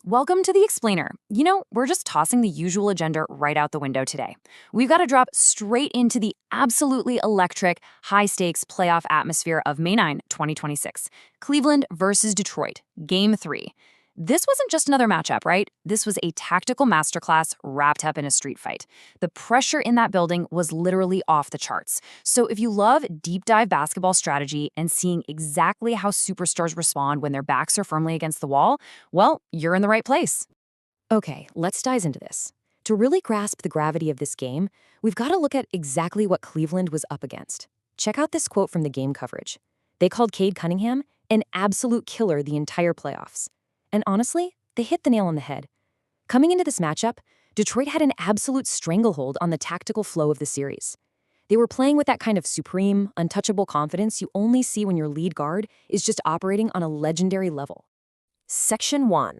Welcome to the Explainer. We're just tossing the usual agenda right out the window today. We've got to drop straight into the absolutely electric, high-stakes playoff atmosphere of May 9, 2026. Cleveland versus Detroit, Game 3. This wasn't just another matchup, right? This was a tactical masterclass wrapped up in a street fight. The pressure in that building was literally off the charts. So if you love deep dive basketball strategy and seeing exactly how superstars respond when their backs are firmly against the wall, well, you're in the right place. Okay, let's dive into this. To really grasp the gravity of this game, we've got to look at exactly what Cleveland was up against. Check out this quote from the game coverage. They called Cade Cunningham an absolute killer the entire playoffs. And honestly, they hit the nail on the head. Coming into this matchup, Detroit had an absolute stranglehold on the tactical flow of the series. They were playing with that kind of supreme, untouchable confidence you only see when your lead guard is just operating on a legendary level. Section 1.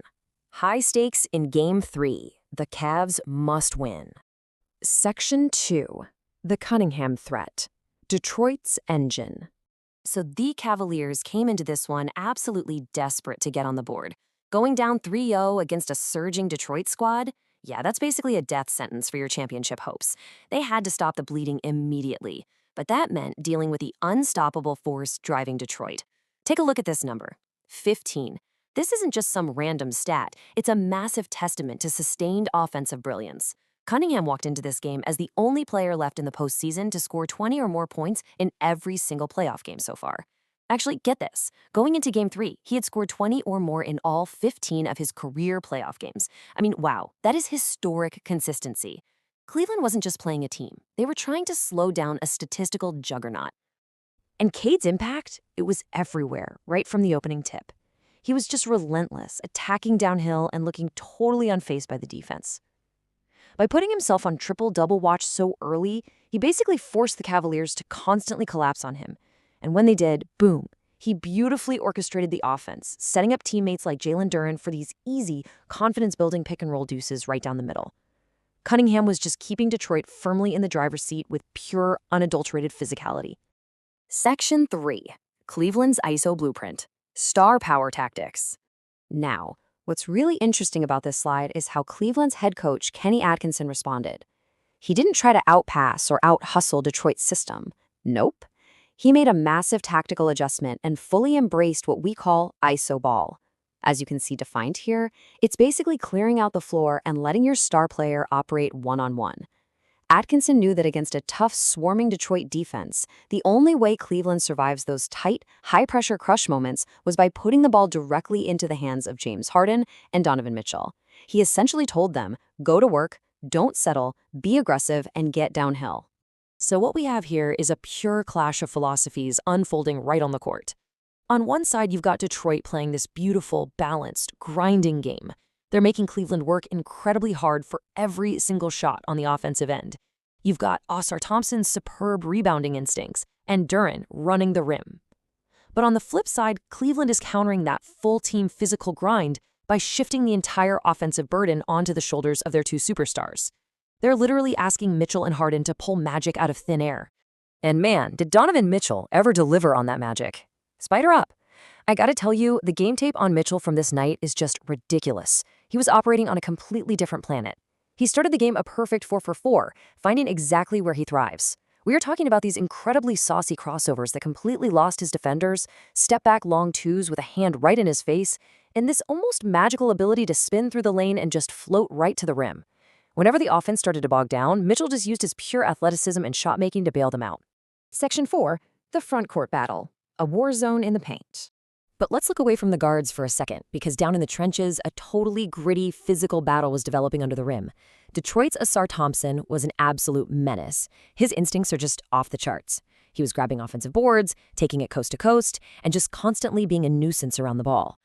High stakes in Game 3. The Cavs must win. Section 2. The Cunningham threat. Detroit's engine. So the Cavaliers came into this one absolutely desperate to get on the board. Going down 3-0 against a surging Detroit squad? Yeah, that's basically a death sentence for your championship hopes. They had to stop the bleeding immediately, but that meant dealing with the unstoppable force driving Detroit. Take a look at this number, 15. This isn't just some random stat. It's a massive testament to sustained offensive brilliance. Cunningham walked into this game as the only player left in the postseason to score 20 or more points in every single playoff game so far. Actually, get this. Going into Game 3, he had scored 20 or more in all 15 of his career playoff games. I mean, wow, that is historic consistency. Cleveland wasn't just playing a team. They were trying to slow down a statistical juggernaut. And Cade's impact, it was everywhere, right from the opening tip. He was just relentless, attacking downhill and looking totally unfazed by the defense. By putting himself on triple-double watch so early, he basically forced the Cavaliers to constantly collapse on him. And when they did, boom, he beautifully orchestrated the offense, setting up teammates like Jalen Duren for these easy, confidence-building pick-and-roll deuces right down the middle. Cunningham was just keeping Detroit firmly in the driver's seat with pure, unadulterated physicality. Section 3. Cleveland's ISO Blueprint. Star Power Tactics. Now, what's really interesting about this slide is how Cleveland's head coach, Kenny Atkinson, responded. He didn't try to outpass or out-hustle Detroit's system. Nope. He made a massive tactical adjustment and fully embraced what we call ISO ball. As you can see defined here, it's basically clearing out the floor and letting your star player operate one-on-one. Atkinson knew that against a tough, swarming Detroit defense, the only way Cleveland survives those tight, high-pressure crush moments was by putting the ball directly into the hands of James Harden and Donovan Mitchell. He essentially told them, go to work, don't settle, be aggressive, and get downhill. So what we have here is a pure clash of philosophies unfolding right on the court. On one side, you've got Detroit playing this beautiful, balanced, grinding game. They're making Cleveland work incredibly hard for every single shot on the offensive end. You've got Ausar Thompson's superb rebounding instincts and Duren running the rim. But on the flip side, Cleveland is countering that full-team physical grind by shifting the entire offensive burden onto the shoulders of their two superstars. They're literally asking Mitchell and Harden to pull magic out of thin air. And man, did Donovan Mitchell ever deliver on that magic. Spider up. I gotta tell you, the game tape on Mitchell from this night is just ridiculous. He was operating on a completely different planet. He started the game a perfect 4 for 4, finding exactly where he thrives. We are talking about these incredibly saucy crossovers that completely lost his defenders, step-back long twos with a hand right in his face, and this almost magical ability to spin through the lane and just float right to the rim. Whenever the offense started to bog down, Mitchell just used his pure athleticism and shot-making to bail them out. Section 4. The front court battle. A war zone in the paint. But let's look away from the guards for a second, because down in the trenches, a totally gritty, physical battle was developing under the rim. Detroit's Ausar Thompson was an absolute menace. His instincts are just off the charts. He was grabbing offensive boards, taking it coast to coast, and just constantly being a nuisance around the ball.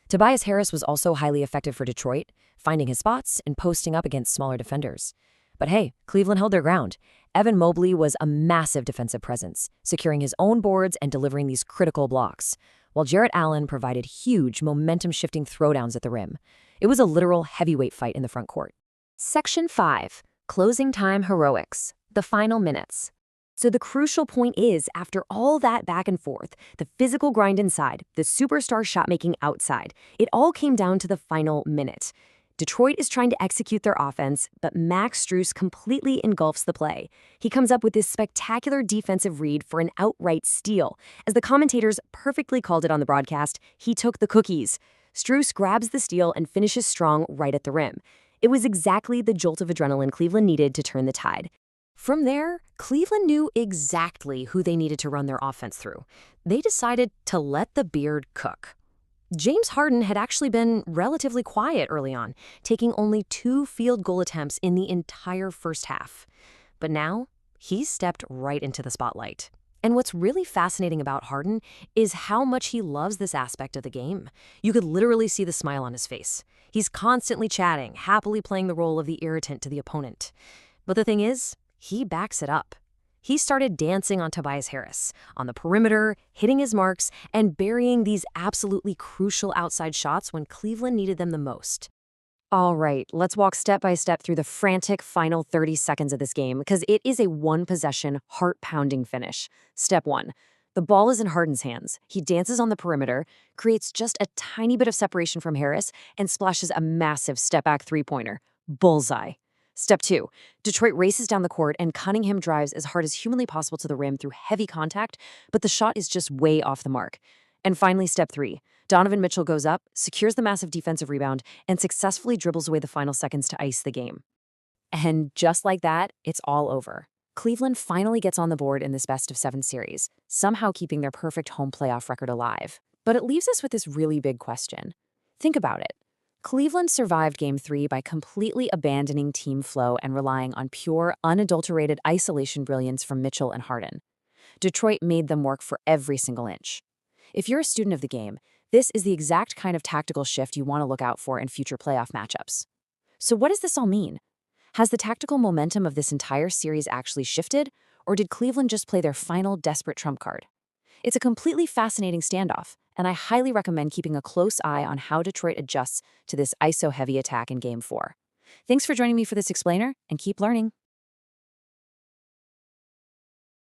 Tobias Harris was also highly effective for Detroit, finding his spots and posting up against smaller defenders. But hey, Cleveland held their ground. Evan Mobley was a massive defensive presence, securing his own boards and delivering these critical blocks, while Jarrett Allen provided huge momentum-shifting throwdowns at the rim. It was a literal heavyweight fight in the front court. Section 5. Closing time heroics. The final minutes. So the crucial point is, after all that back and forth, the physical grind inside, the superstar shot making outside, it all came down to the final minute. Detroit is trying to execute their offense, but Max Strus completely engulfs the play. He comes up with this spectacular defensive read for an outright steal. As the commentators perfectly called it on the broadcast, he took the cookies. Strus grabs the steal and finishes strong right at the rim. It was exactly the jolt of adrenaline Cleveland needed to turn the tide. From there, Cleveland knew exactly who they needed to run their offense through. They decided to let the beard cook. James Harden had actually been relatively quiet early on, taking only 2 field goal attempts in the entire first half. But now, he's stepped right into the spotlight. And what's really fascinating about Harden is how much he loves this aspect of the game. You could literally see the smile on his face. He's constantly chatting, happily playing the role of the irritant to the opponent. But the thing is, he backs it up. He started dancing on Tobias Harris, on the perimeter, hitting his marks, and burying these absolutely crucial outside shots when Cleveland needed them the most. All right, let's walk step by step through the frantic final 30 seconds of this game because it is a one-possession, heart-pounding finish. Step 1. The ball is in Harden's hands. He dances on the perimeter, creates just a tiny bit of separation from Harris, and splashes a massive step-back three-pointer. Bullseye. Step 2. Detroit races down the court and Cunningham drives as hard as humanly possible to the rim through heavy contact, but the shot is just way off the mark. And finally, step 3. Donovan Mitchell goes up, secures the massive defensive rebound, and successfully dribbles away the final seconds to ice the game. And just like that, it's all over. Cleveland finally gets on the board in this best-of-7 series, somehow keeping their perfect home playoff record alive. But it leaves us with this really big question. Think about it. Cleveland survived Game 3 by completely abandoning team flow and relying on pure, unadulterated isolation brilliance from Mitchell and Harden. Detroit made them work for every single inch. If you're a student of the game, this is the exact kind of tactical shift you want to look out for in future playoff matchups. So what does this all mean? Has the tactical momentum of this entire series actually shifted, or did Cleveland just play their final desperate trump card? It's a completely fascinating standoff, and I highly recommend keeping a close eye on how Detroit adjusts to this ISO-heavy attack in Game 4. Thanks for joining me for this explainer, and keep learning.